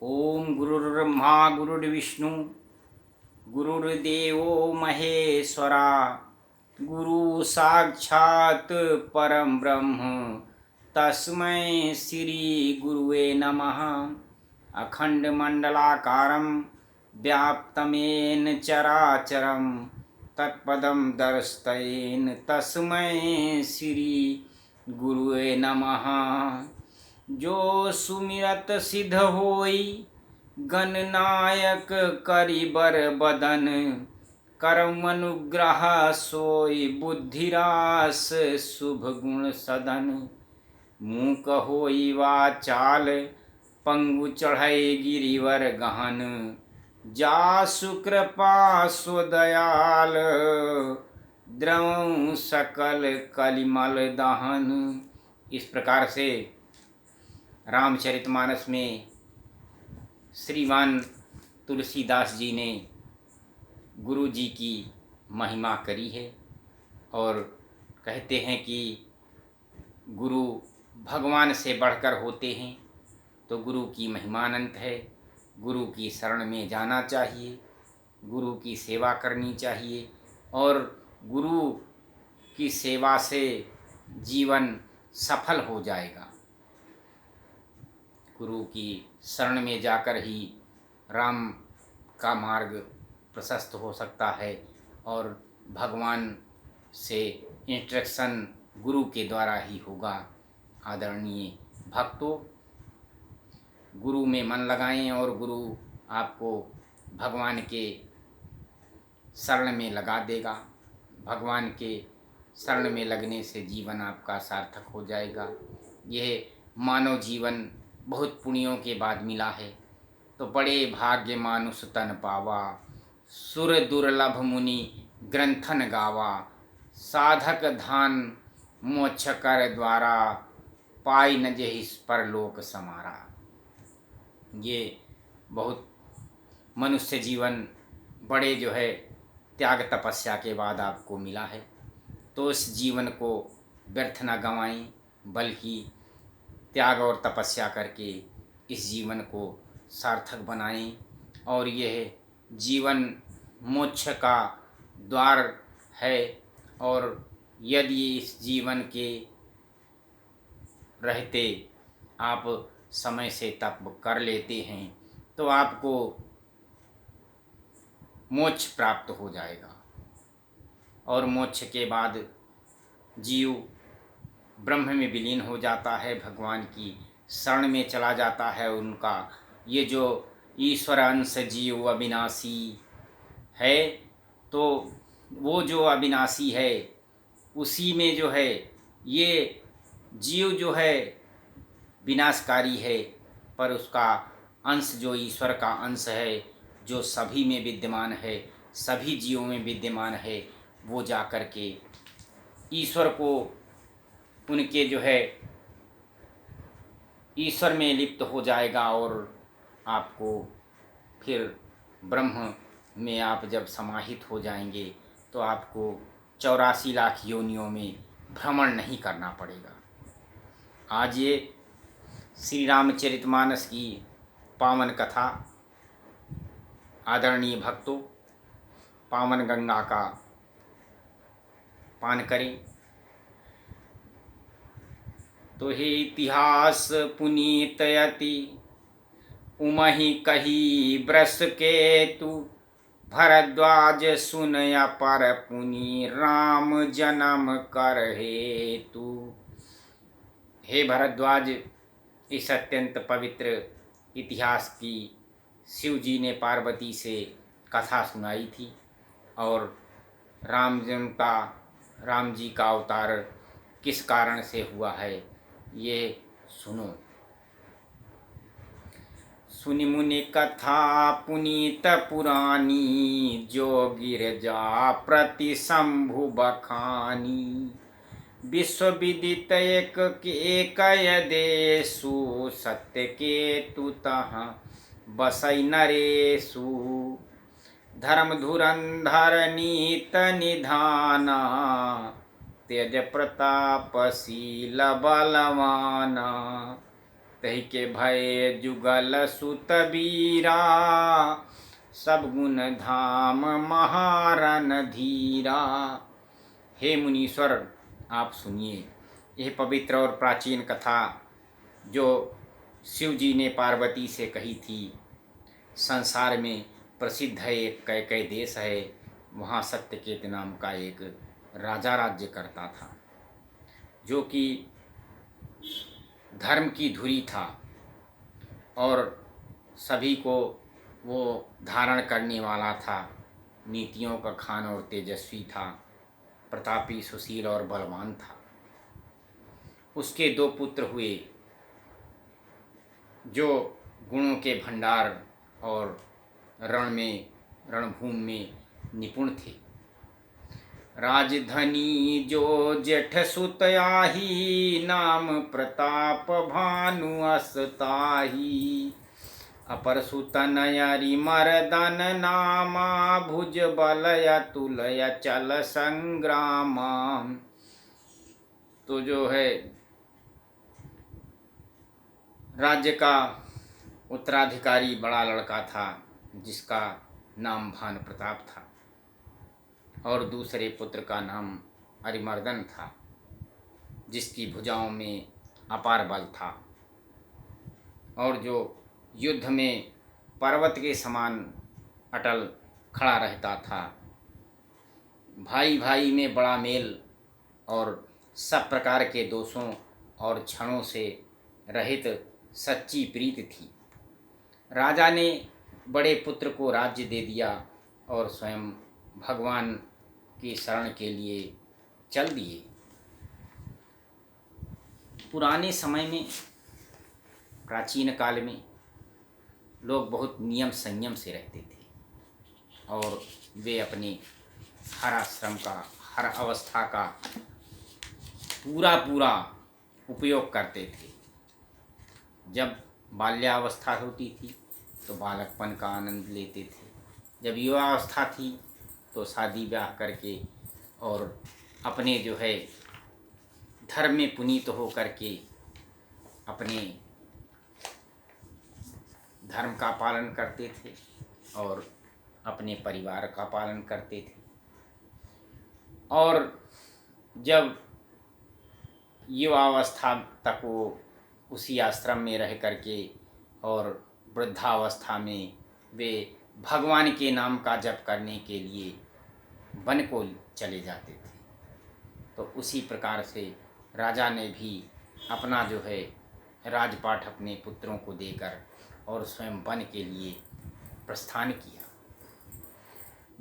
ओम गुरुर्ब्रह्मा गुरुर्विष्णु गुरुर्देवो महेश्वरा गुरु साक्षात् परम ब्रह्म तस्मै श्री गुरुवे नमः। अखंड मंडलाकारं व्याप्तमेन चराचरं तत्पदं दर्शयेन तस्मै श्री गुरुवे नमः। जो सुमिरत सिद्ध होई गणनायक करिबर बदन कर्मनुग्रह सोई बुद्धिरास शुभ गुण सदन। मूक होई वाचाल पंगु चढ़ई गिरिवर गहन जासु कृपा सो दयाल द्रवं सकल कलिमल दहन। इस प्रकार से रामचरितमानस में श्रीमान तुलसीदास जी ने गुरु जी की महिमा करी है और कहते हैं कि गुरु भगवान से बढ़कर होते हैं। तो गुरु की महिमा अनंत है। गुरु की शरण में जाना चाहिए, गुरु की सेवा करनी चाहिए और गुरु की सेवा से जीवन सफल हो जाएगा। गुरु की शरण में जाकर ही राम का मार्ग प्रशस्त हो सकता है और भगवान से इंस्ट्रक्शन गुरु के द्वारा ही होगा। आदरणीय भक्तों, गुरु में मन लगाएं और गुरु आपको भगवान के शरण में लगा देगा। भगवान के शरण में लगने से जीवन आपका सार्थक हो जाएगा। यह मानव जीवन बहुत पुण्यों के बाद मिला है। तो बड़े भाग्य मानुष तन पावा सुर दुर्लभ मुनि ग्रंथन गावा। साधक धान मोक्ष कर द्वारा पाई न जेहि परलोक समारा। ये बहुत मनुष्य जीवन बड़े जो है त्याग तपस्या के बाद आपको मिला है। तो इस जीवन को व्यर्थ न गंवाएं, बल्कि त्याग और तपस्या करके इस जीवन को सार्थक बनाएं। और यह जीवन मोक्ष का द्वार है और यदि इस जीवन के रहते आप समय से तप कर लेते हैं तो आपको मोक्ष प्राप्त हो जाएगा। और मोक्ष के बाद जीव ब्रह्म में विलीन हो जाता है, भगवान की शरण में चला जाता है। उनका ये जो ईश्वर अंश जीव अविनाशी है, तो वो जो अविनाशी है उसी में जो है ये जीव जो है विनाशकारी है, पर उसका अंश जो ईश्वर का अंश है, जो सभी में विद्यमान है, सभी जीवों में विद्यमान है, वो जा कर के ईश्वर को उनके जो है ईश्वर में लिप्त हो जाएगा। और आपको फिर ब्रह्म में आप जब समाहित हो जाएंगे तो आपको 84 लाख योनियों में भ्रमण नहीं करना पड़ेगा। आज ये श्री रामचरितमानस की पावन कथा, आदरणीय भक्तों, पावन गंगा का पान करें। तो हे इतिहास पुनीत यति उमहि कही ब्रस केतु भरद्वाज सुनया पर पुनि राम जन्म कर हेतु। हे भरद्वाज, इस अत्यंत पवित्र इतिहास की शिव जी ने पार्वती से कथा सुनाई थी और राम जी का अवतार किस कारण से हुआ है ये सुनो। सुनि मुनि कथा पुनीत पुरानी जो गिरजा प्रति शंभु बखानी। विश्व विदित एक देशु सत्य के तु तहाँ बसई नरेशु। धर्म धुरंधर नीत निधाना तेज प्रतापशील बलवाना। तही के भय जुगल सुत बीरा, सब गुण धाम महारन धीरा। हे मुनीश्वर, आप सुनिए, यह पवित्र और प्राचीन कथा जो शिव जी ने पार्वती से कही थी। संसार में प्रसिद्ध है, एक कैकेय देश है, वहाँ सत्यकेत नाम का एक राजा राज्य करता था, जो कि धर्म की धुरी था और सभी को वो धारण करने वाला था। नीतियों का खान और तेजस्वी था, प्रतापी, सुशील और बलवान था। उसके 2 पुत्र हुए जो गुणों के भंडार और रणभूमि में निपुण थे। राजधनी जो जेठ सुत आही, नाम प्रताप भानु असताही। अपर सुत नयरी मर्दन नामा, भुज बल अतुल अचल संग्रामा। तो जो है राज्य का उत्तराधिकारी बड़ा लड़का था, जिसका नाम भानु प्रताप था, और दूसरे पुत्र का नाम अरिमर्दन था, जिसकी भुजाओं में अपार बल था और जो युद्ध में पर्वत के समान अटल खड़ा रहता था। भाई भाई में बड़ा मेल और सब प्रकार के दोषों और क्षणों से रहित सच्ची प्रीति थी। राजा ने बड़े पुत्र को राज्य दे दिया और स्वयं भगवान की शरण के लिए चल दिए। पुराने समय में, प्राचीन काल में, लोग बहुत नियम संयम से रहते थे और वे अपने हर आश्रम का, हर अवस्था का पूरा उपयोग करते थे। जब बाल्यावस्था होती थी तो बालकपन का आनंद लेते थे, जब युवावस्था थी तो शादी ब्याह करके और अपने जो है धर्म में पुनीत हो करके अपने धर्म का पालन करते थे और अपने परिवार का पालन करते थे। और जब युवावस्था तक वो उसी आश्रम में रह करके और वृद्धावस्था में वे भगवान के नाम का जप करने के लिए वन को चले जाते थे। तो उसी प्रकार से राजा ने भी अपना जो है राजपाट अपने पुत्रों को देकर और स्वयं वन के लिए प्रस्थान किया।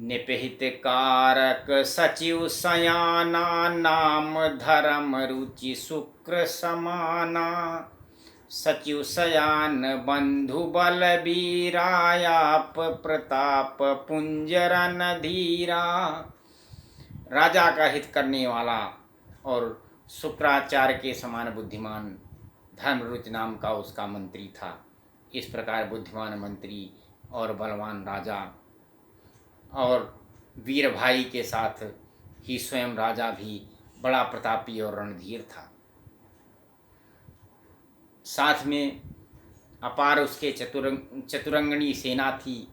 निपहित कारक सचिव सयाना, नाम धर्म रुचि शुक्र समाना। सचिव सयान बंधु बल बीरायाप, प्रताप पुंजरन धीरा। राजा का हित करने वाला और शुक्राचार्य के समान बुद्धिमान धर्मरुचि नाम का उसका मंत्री था। इस प्रकार बुद्धिमान मंत्री और बलवान राजा और वीर भाई के साथ ही स्वयं राजा भी बड़ा प्रतापी और रणधीर था। साथ में अपार उसके चतुरंगणी सेना थी,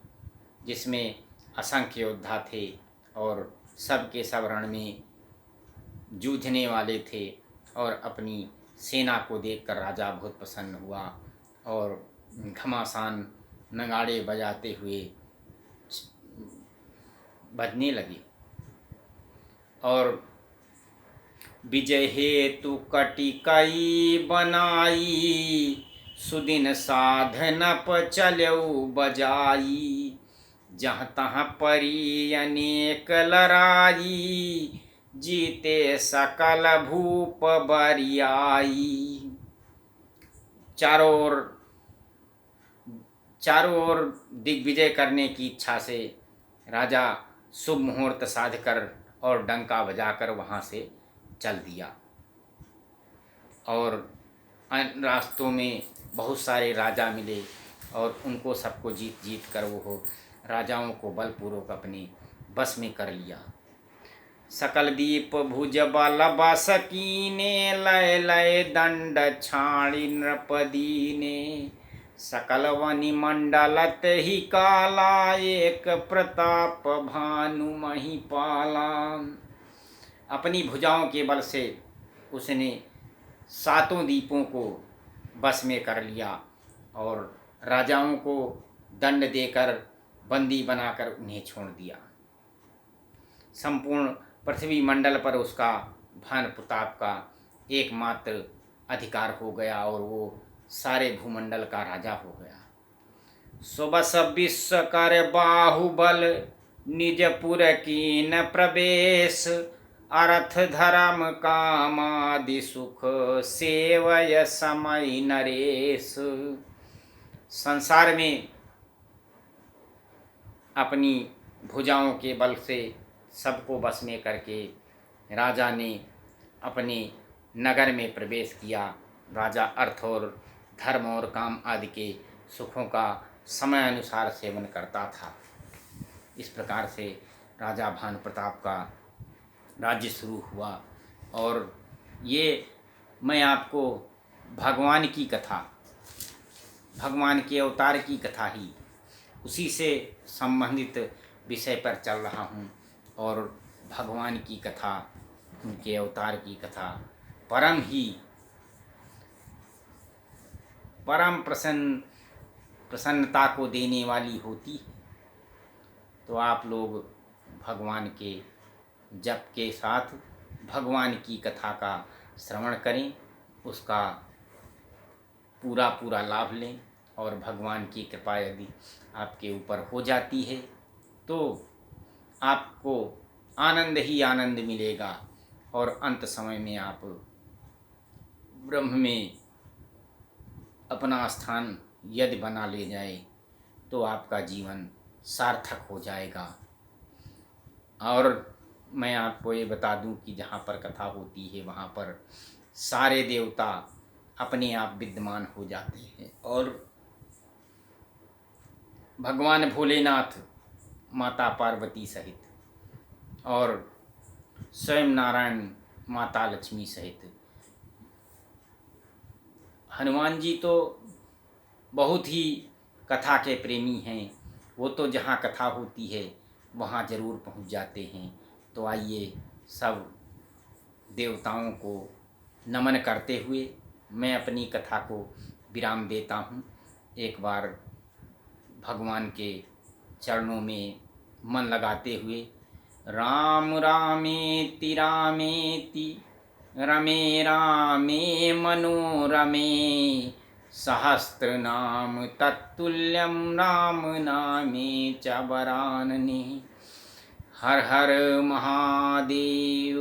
जिसमें असंख्य योद्धा थे और सब के सब रण में जूझने वाले थे। और अपनी सेना को देखकर राजा बहुत प्रसन्न हुआ और घमासान नगाड़े बजाते हुए बजने लगे और विजय हेतु कटिकई बनाई, सुदिन साधनप चलऊ बजाई। जहाँ तहाँ परी अनेक लड़ाई, जीते सकल भूप बरियाई। चारों ओर दिग्विजय करने की इच्छा से राजा शुभ मुहूर्त साधकर और डंका बजाकर वहाँ से चल दिया। और रास्तों में बहुत सारे राजा मिले और उनको सबको जीत कर वो राजाओं को बलपूर्वक अपने बस में कर लिया। सकल दीप भुज बल बस कीने, लय लय दंड छाणी नृपदीने। सकल वनि मंडलत ही काला, एक प्रताप भानु महिपाला। अपनी भुजाओं के बल से उसने सातों दीपों को बस में कर लिया और राजाओं को दंड देकर बंदी बनाकर उन्हें छोड़ दिया। संपूर्ण पृथ्वी मंडल पर उसका भान प्रताप का एकमात्र अधिकार हो गया और वो सारे भूमंडल का राजा हो गया। सुबस विश्व कर बाहुबल, निजपुर कीन प्रवेश। अर्थ धर्म कामादि सुख, सेवय समय नरेश। संसार में अपनी भुजाओं के बल से सबको बस में करके राजा ने अपने नगर में प्रवेश किया। राजा अर्थ और धर्म और काम आदि के सुखों का समय अनुसार सेवन करता था। इस प्रकार से राजा भानु प्रताप का राज्य शुरू हुआ। और ये मैं आपको भगवान की कथा, भगवान के अवतार की कथा ही उसी से संबंधित विषय पर चल रहा हूँ। और भगवान की कथा, उनके अवतार की कथा परम प्रसन्नता को देने वाली होती है। तो आप लोग भगवान के जप के साथ भगवान की कथा का श्रवण करें, उसका पूरा लाभ लें। और भगवान की कृपा यदि आपके ऊपर हो जाती है तो आपको आनंद ही आनंद मिलेगा और अंत समय में आप ब्रह्म में अपना स्थान यदि बना ले जाए तो आपका जीवन सार्थक हो जाएगा। और मैं आपको ये बता दूं कि जहाँ पर कथा होती है वहाँ पर सारे देवता अपने आप विद्यमान हो जाते हैं। और भगवान भोलेनाथ, माता पार्वती सहित और स्वयं नारायण, माता लक्ष्मी सहित, हनुमान जी तो बहुत ही कथा के प्रेमी हैं। वो तो जहाँ कथा होती है वहाँ ज़रूर पहुँच जाते हैं। तो आइए सब देवताओं को नमन करते हुए मैं अपनी कथा को विराम देता हूँ। एक बार भगवान के चरणों में मन लगाते हुए राम रामेति रामेति रमे रामे मनोरमे, सहस्रनाम तत्तुल्यं राम नामे च वरानने। हर हर महादेव।